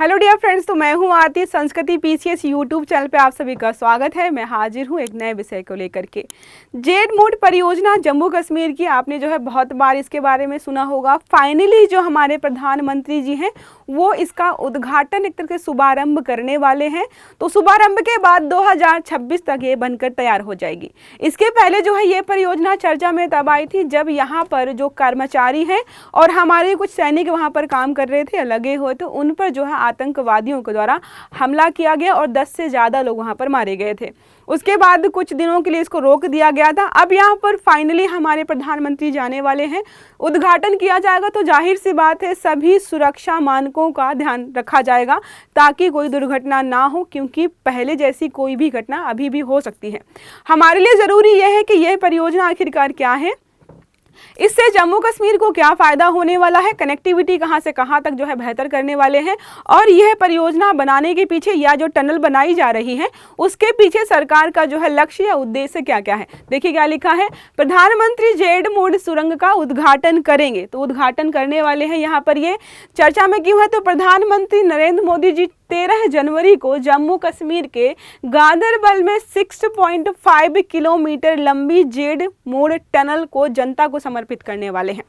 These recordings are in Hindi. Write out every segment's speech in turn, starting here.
हेलो डियर फ्रेंड्स, तो मैं हूं आरती। संस्कृति पीसीएस यूट्यूब चैनल पे आप सभी का स्वागत है। मैं हाजिर हूं एक नए विषय को लेकर के। जेड मोड परियोजना जम्मू कश्मीर की, आपने जो है बहुत बार इसके बारे में सुना होगा। फाइनली जो हमारे प्रधानमंत्री जी हैं वो इसका उद्घाटन एक तरह से शुभारंभ करने वाले हैं। तो शुभारंभ के बाद 2026 तक ये बनकर तैयार हो जाएगी। इसके पहले जो है ये परियोजना चर्चा में तब आई थी जब यहाँ पर जो कर्मचारी हैं और हमारे कुछ सैनिक वहाँ पर काम कर रहे थे, लगे हुए थे, उन पर जो है आतंकवादियों के द्वारा हमला किया गया और 10 से ज़्यादा लोग वहाँ पर मारे गए थे। उसके बाद कुछ दिनों के लिए इसको रोक दिया गया था। अब यहाँ पर फाइनली हमारे प्रधानमंत्री जाने वाले हैं, उद्घाटन किया जाएगा। तो जाहिर सी बात है सभी सुरक्षा मानकों का ध्यान रखा जाएगा ताकि कोई दुर्घटना ना हो, क्योंकि पहले जैसी कोई भी घटना अभी भी हो सकती है। हमारे लिए ज़रूरी यह है कि यह परियोजना आखिरकार क्या है, इससे जम्मू कश्मीर को क्या फ़ायदा होने वाला है, कनेक्टिविटी कहाँ से कहाँ तक जो है बेहतर करने वाले हैं, और यह परियोजना बनाने के पीछे या जो टनल बनाई जा रही है उसके पीछे सरकार का जो है लक्ष्य या उद्देश्य क्या क्या है। देखिए क्या लिखा है, प्रधानमंत्री जेड मोड सुरंग का उद्घाटन करेंगे। तो उद्घाटन करने वाले हैं यहाँ पर, ये चर्चा में क्यों है, तो प्रधानमंत्री नरेंद्र मोदी जी 13 जनवरी को जम्मू कश्मीर के गांदरबल में 6.5 किलोमीटर लंबी जेड मोड टनल को जनता को समर्पित करने वाले हैं।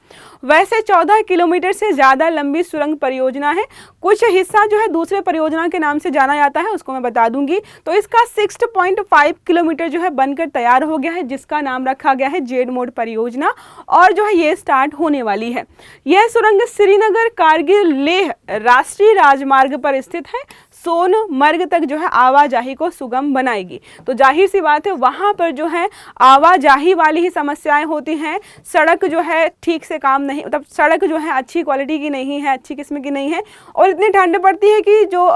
वैसे 14 किलोमीटर से ज़्यादा लंबी सुरंग परियोजना है। कुछ हिस्सा जो है दूसरे परियोजना के नाम से जाना जाता है, उसको मैं बता दूंगी। तो इसका 6.5 किलोमीटर जो है बनकर तैयार हो गया है, जिसका नाम रखा गया है जेड मोड परियोजना, और जो है ये स्टार्ट होने वाली है। यह सुरंग श्रीनगर कारगिल लेह राष्ट्रीय राजमार्ग पर स्थित है। सोनमर्ग तक जो है आवाजाही को सुगम बनाएगी। तो जाहिर सी बात है वहाँ पर जो है आवाजाही वाली ही समस्याएं होती हैं। सड़क जो है ठीक से काम नहीं, मतलब सड़क जो है अच्छी क्वालिटी की नहीं है, अच्छी किस्म की नहीं है, और इतनी ठंड पड़ती है कि जो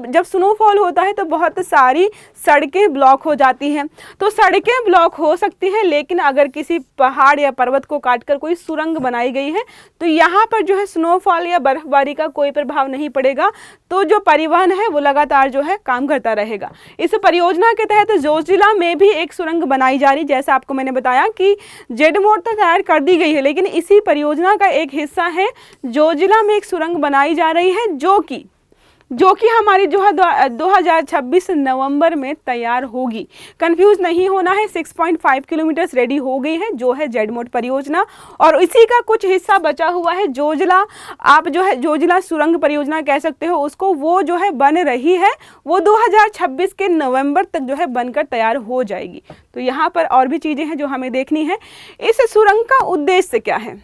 जब स्नोफॉल होता है तो बहुत सारी सड़कें ब्लॉक हो जाती हैं। तो सड़कें ब्लॉक हो सकती हैं, लेकिन अगर किसी पहाड़ या पर्वत को काटकर कोई सुरंग बनाई गई है तो यहाँ पर जो है स्नोफॉल या बर्फबारी का कोई प्रभाव नहीं पड़ेगा। तो जो परिवहन है वो लगातार जो है काम करता रहेगा। इस परियोजना के तहत जोजिला में भी एक सुरंग बनाई जा रही, जैसा आपको मैंने बताया कि जेड मोड तो तैयार कर दी गई है, लेकिन इसी परियोजना का एक हिस्सा है जोजिला में एक सुरंग बनाई जा रही है, जो कि हमारी जो है 2026 नवंबर में तैयार होगी। कंफ्यूज नहीं होना है, 6.5 किलोमीटर रेडी हो गई है जो है जेड मोड परियोजना, और इसी का कुछ हिस्सा बचा हुआ है जोजिला। आप जो है जोजिला सुरंग परियोजना कह सकते हो उसको, वो जो है बन रही है, वो 2026 के नवंबर तक जो है बनकर तैयार हो जाएगी। तो यहाँ पर और भी चीज़ें हैं जो हमें देखनी है। इस सुरंग का उद्देश्य क्या है,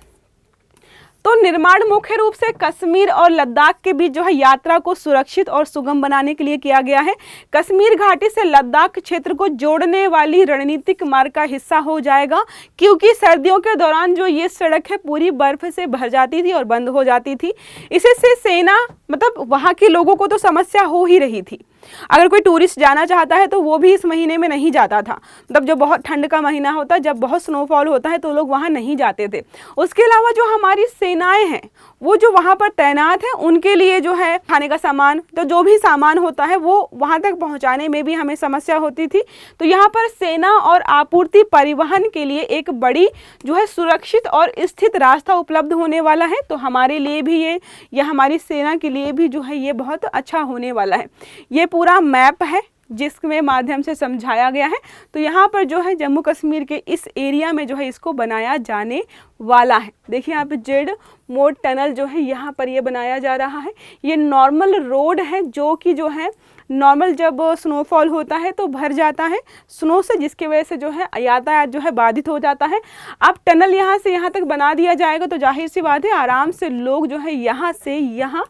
तो निर्माण मुख्य रूप से कश्मीर और लद्दाख के बीच जो है यात्रा को सुरक्षित और सुगम बनाने के लिए किया गया है। कश्मीर घाटी से लद्दाख क्षेत्र को जोड़ने वाली रणनीतिक मार्ग का हिस्सा हो जाएगा, क्योंकि सर्दियों के दौरान जो ये सड़क है पूरी बर्फ से भर जाती थी और बंद हो जाती थी। इससे सेना मतलब वहाँ के लोगों को तो समस्या हो ही रही थी। अगर कोई टूरिस्ट जाना चाहता है तो वो भी इस महीने में नहीं जाता था, मतलब जो बहुत ठंड का महीना होता है, जब बहुत स्नोफॉल होता है तो लोग वहाँ नहीं जाते थे। उसके अलावा जो हमारी सेनाएं हैं वो जो वहाँ पर तैनात हैं, उनके लिए जो है खाने का सामान, तो जो भी सामान होता है वो वहाँ तक पहुँचाने में भी हमें समस्या होती थी। तो यहाँ पर सेना और आपूर्ति परिवहन के लिए एक बड़ी जो है सुरक्षित और स्थित रास्ता उपलब्ध होने वाला है। तो हमारे लिए भी ये या हमारी सेना के लिए भी जो है ये बहुत अच्छा होने वाला है। ये पूरा मैप है जिसके माध्यम से समझाया गया है। तो यहाँ पर जो है जम्मू कश्मीर के इस एरिया में जो है इसको बनाया जाने वाला है। देखिए यहाँ पे जेड मोड टनल जो है यहाँ पर ये बनाया जा रहा है। ये नॉर्मल रोड है जो कि जो है नॉर्मल जब स्नोफॉल होता है तो भर जाता है स्नो से, जिसकी वजह से जो है यातायात जो है बाधित हो जाता है। अब टनल यहाँ से यहाँ तक बना दिया जाएगा तो जाहिर सी बात है आराम से लोग जो है यहाँ से यहाँ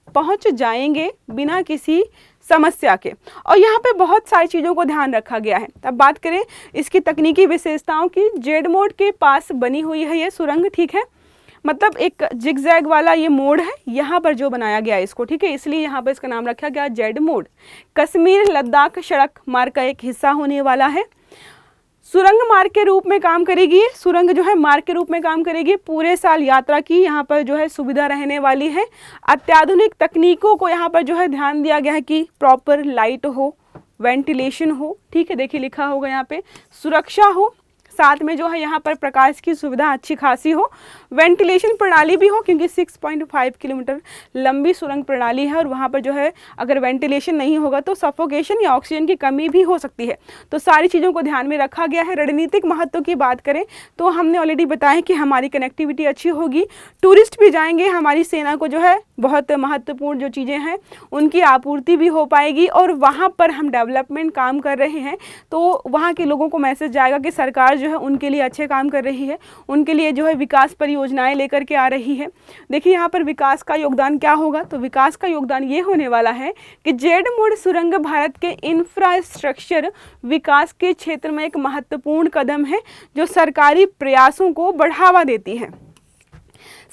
पहुँच जाएंगे बिना किसी समस्या के। और यहाँ पे बहुत सारी चीज़ों को ध्यान रखा गया है। अब बात करें इसकी तकनीकी विशेषताओं की, जेड मोड के पास बनी हुई है ये सुरंग, ठीक है, मतलब एक जिगजैग वाला ये मोड है यहाँ पर जो बनाया गया है इसको, ठीक है, इसलिए यहाँ पर इसका नाम रखा गया जेड मोड। कश्मीर लद्दाख सड़क मार्ग का एक हिस्सा होने वाला है। सुरंग मार्ग के रूप में काम करेगी, सुरंग जो है मार्ग के रूप में काम करेगी। पूरे साल यात्रा की यहाँ पर जो है सुविधा रहने वाली है। अत्याधुनिक तकनीकों को यहाँ पर जो है ध्यान दिया गया है कि प्रॉपर लाइट हो, वेंटिलेशन हो, ठीक है, देखिए लिखा होगा यहाँ पे, सुरक्षा हो, साथ में जो है यहाँ पर प्रकाश की सुविधा अच्छी खासी हो, वेंटिलेशन प्रणाली भी हो, क्योंकि 6.5 किलोमीटर लंबी सुरंग प्रणाली है और वहाँ पर जो है अगर वेंटिलेशन नहीं होगा तो सफोकेशन या ऑक्सीजन की कमी भी हो सकती है। तो सारी चीज़ों को ध्यान में रखा गया है। रणनीतिक महत्व की बात करें तो हमने ऑलरेडी बताया कि हमारी कनेक्टिविटी अच्छी होगी, टूरिस्ट भी जाएंगे, हमारी सेना को जो है बहुत महत्वपूर्ण जो चीज़ें हैं उनकी आपूर्ति भी हो पाएगी, और वहाँ पर हम डेवलपमेंट काम कर रहे हैं तो वहाँ के लोगों को मैसेज जाएगा कि सरकार जो है उनके लिए अच्छे काम कर रही है, उनके लिए जो है विकास परियोजनाएं लेकर के आ रही है। देखिए यहाँ पर विकास का योगदान क्या होगा, तो विकास का योगदान ये होने वाला है कि जेड मोड सुरंग भारत के इंफ्रास्ट्रक्चर विकास के क्षेत्र में एक महत्वपूर्ण कदम है जो सरकारी प्रयासों को बढ़ावा देती है,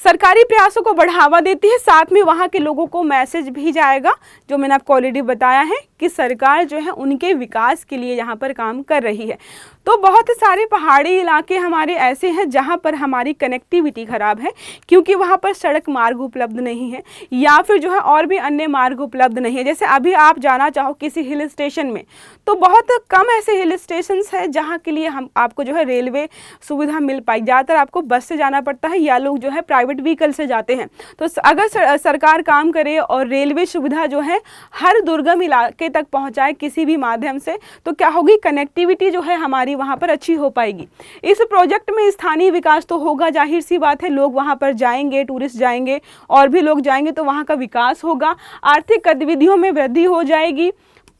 सरकारी प्रयासों को बढ़ावा देती है। साथ में वहाँ के लोगों को मैसेज भी जाएगा जो मैंने आपको ऑलरेडी बताया है कि सरकार जो है उनके विकास के लिए यहाँ पर काम कर रही है। तो बहुत सारे पहाड़ी इलाके हमारे ऐसे हैं जहाँ पर हमारी कनेक्टिविटी ख़राब है, क्योंकि वहाँ पर सड़क मार्ग उपलब्ध नहीं है या फिर जो है और भी अन्य मार्ग उपलब्ध नहीं है। जैसे अभी आप जाना चाहो किसी हिल स्टेशन में तो बहुत कम ऐसे हिल स्टेशंस हैं जहाँ के लिए हम आपको जो है रेलवे सुविधा मिल पाई, ज़्यादातर आपको बस से जाना पड़ता है या लोग जो है प्राइवेट व्हीकल से जाते हैं। तो अगर सरकार काम करे और रेलवे सुविधा जो है हर दुर्गम इलाके तक पहुँचाए किसी भी माध्यम से, तो क्या होगी, कनेक्टिविटी जो है हमारी वहाँ पर अच्छी हो पाएगी। इस प्रोजेक्ट में स्थानीय विकास तो होगा, जाहिर सी बात है, लोग वहाँ पर जाएंगे, टूरिस्ट जाएंगे और भी लोग जाएंगे तो वहाँ का विकास होगा, आर्थिक गतिविधियों में वृद्धि हो जाएगी,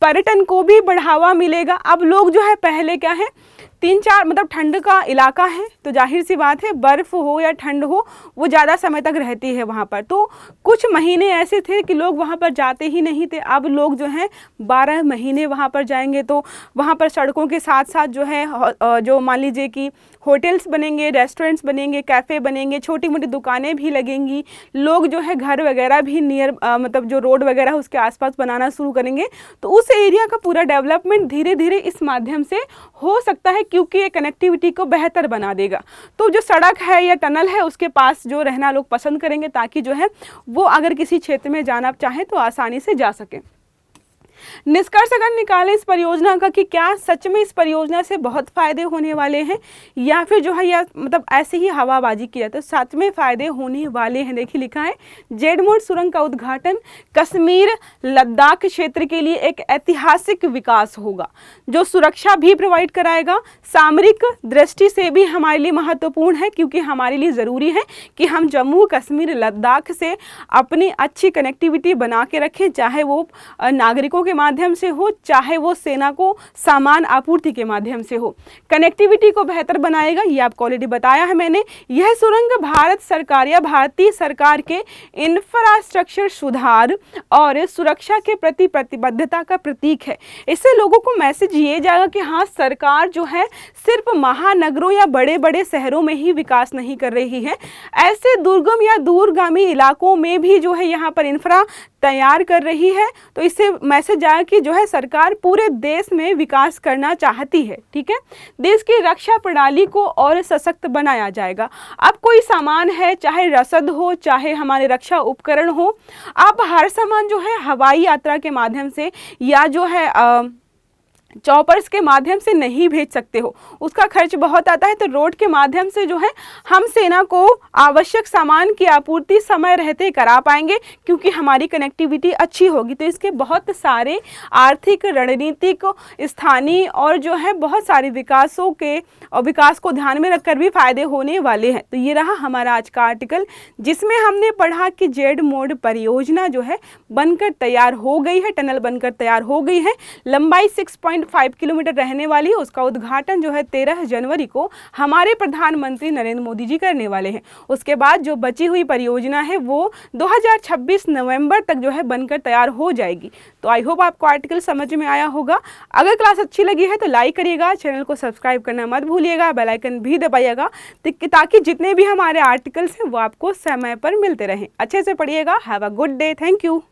पर्यटन को भी बढ़ावा मिलेगा। अब लोग जो है पहले क्या है 3-4 मतलब ठंड का इलाका है तो जाहिर सी बात है बर्फ़ हो या ठंड हो वो ज़्यादा समय तक रहती है वहाँ पर, तो कुछ महीने ऐसे थे कि लोग वहाँ पर जाते ही नहीं थे। अब लोग जो हैं 12 महीने वहाँ पर जाएंगे, तो वहाँ पर सड़कों के साथ साथ जो है जो मान लीजिए कि होटल्स बनेंगे, रेस्टोरेंट्स बनेंगे, कैफ़े बनेंगे, छोटी मोटी दुकानें भी लगेंगी, लोग जो है घर वगैरह भी नियर मतलब जो रोड वगैरह है उसके आसपास बनाना शुरू करेंगे। तो उस एरिया का पूरा डेवलपमेंट धीरे धीरे इस माध्यम से हो सकता है, क्योंकि ये कनेक्टिविटी को बेहतर बना देगा। तो जो सड़क है या टनल है उसके पास जो रहना लोग पसंद करेंगे, ताकि जो है वो अगर किसी क्षेत्र में जाना चाहें तो आसानी से जा सकें। निष्कर्ष अगर निकालें इस परियोजना का कि क्या सच में इस परियोजना से बहुत फ़ायदे होने वाले हैं या फिर जो है या मतलब ऐसे ही हवाबाजी की जाए, तो सच में फ़ायदे होने वाले हैं। देखिए लिखा है जेड मोड सुरंग का उद्घाटन कश्मीर लद्दाख क्षेत्र के लिए एक ऐतिहासिक विकास होगा जो सुरक्षा भी प्रोवाइड कराएगा, सामरिक दृष्टि से भी हमारे लिए महत्वपूर्ण है, क्योंकि हमारे लिए ज़रूरी है कि हम जम्मू कश्मीर लद्दाख से अपनी अच्छी कनेक्टिविटी बना के रखें, चाहे वो नागरिकों के माध्यम से हो चाहे वो सेना को सामान आपूर्ति के माध्यम से हो। कनेक्टिविटी को बेहतर बनाएगा, ये आपको ऑलरेडी बताया है मैंने। यह सुरंग भारत सरकार या भारतीय सरकार के इंफ्रास्ट्रक्चर सुधार और सुरक्षा के प्रति प्रतिबद्धता का प्रतीक है। इससे लोगों को मैसेज ये जाएगा कि हाँ, सरकार जो है सिर्फ महानगरों या बड़े बड़े शहरों में ही विकास नहीं कर रही है, ऐसे दुर्गम या दूरगामी इलाकों में भी जो है यहाँ पर इंफ्रा तैयार कर रही है। तो इससे मैसेज आया कि जो है सरकार पूरे देश में विकास करना चाहती है। ठीक है, देश की रक्षा प्रणाली को और सशक्त बनाया जाएगा। अब कोई सामान है, चाहे रसद हो चाहे हमारे रक्षा उपकरण हो, आप हर सामान जो है हवाई यात्रा के माध्यम से या जो है चॉपर्स के माध्यम से नहीं भेज सकते हो, उसका खर्च बहुत आता है। तो रोड के माध्यम से जो है हम सेना को आवश्यक सामान की आपूर्ति समय रहते करा पाएंगे, क्योंकि हमारी कनेक्टिविटी अच्छी होगी। तो इसके बहुत सारे आर्थिक, रणनीतिक, स्थानीय और जो है बहुत सारे विकासों के और विकास को ध्यान में रखकर भी फायदे होने वाले हैं। तो ये रहा हमारा आज का आर्टिकल, जिसमें हमने पढ़ा कि जेड मोड परियोजना जो है बनकर तैयार हो गई है, टनल बनकर तैयार हो गई है, लंबाई 6.5 किलोमीटर रहने वाली है। उसका उद्घाटन जो है 13 जनवरी को हमारे प्रधानमंत्री नरेंद्र मोदी जी करने वाले हैं। उसके बाद जो बची हुई परियोजना है वो 2026 नवंबर तक जो है बनकर तैयार हो जाएगी। तो आई होप आपको आर्टिकल समझ में आया होगा। अगर क्लास अच्छी लगी है तो लाइक करिएगा, चैनल को सब्सक्राइब करना मत भूलिएगा, बेल आइकन भी दबाइएगा ताकि जितने भी हमारे आर्टिकल्स हैं वो आपको समय पर मिलते रहें। अच्छे से पढ़िएगा। Have a good day. Thank you.